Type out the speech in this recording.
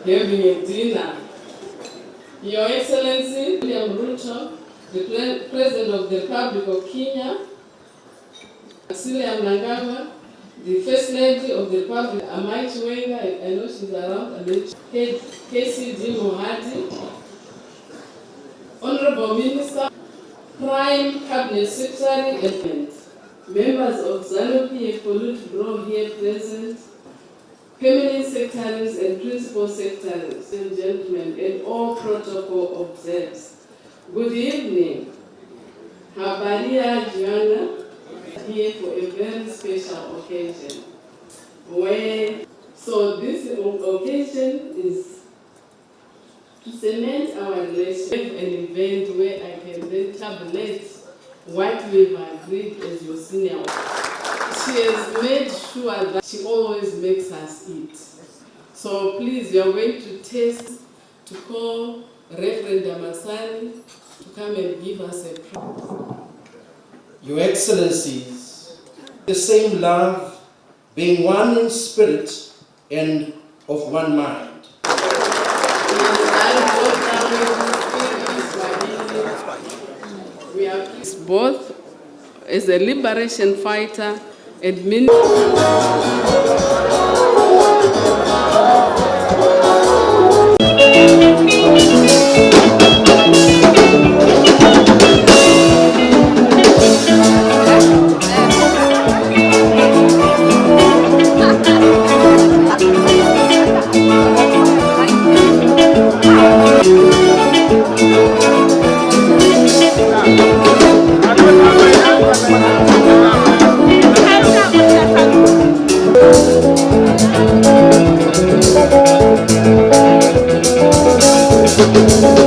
having a dinner. Your Excellency, William Ruto, the President of the Republic of Kenya, KUJIACHILIA Mnangagwa, the First Lady of the Republic, Amaiti Wenga, I know she's around, and KCD Mohadi, Honorable Minister, Prime Cabinet Secretary, and members of ZANU-PF Politburo here present, permanent secretaries and principal secretaries, and gentlemen, and all protocol observers. Good evening. Habaria Joanna, here for a very special occasion. So this occasion is to cement our relationship, an event where I can then tabulate what we've agreed as your senior. She has made sure that she always makes us eat. So please, you are going to call Reverend Damasani to come and give us a prayer. Your Excellencies, the same love, being one in spirit and of one mind. We are both as a liberation fighter and Thank you.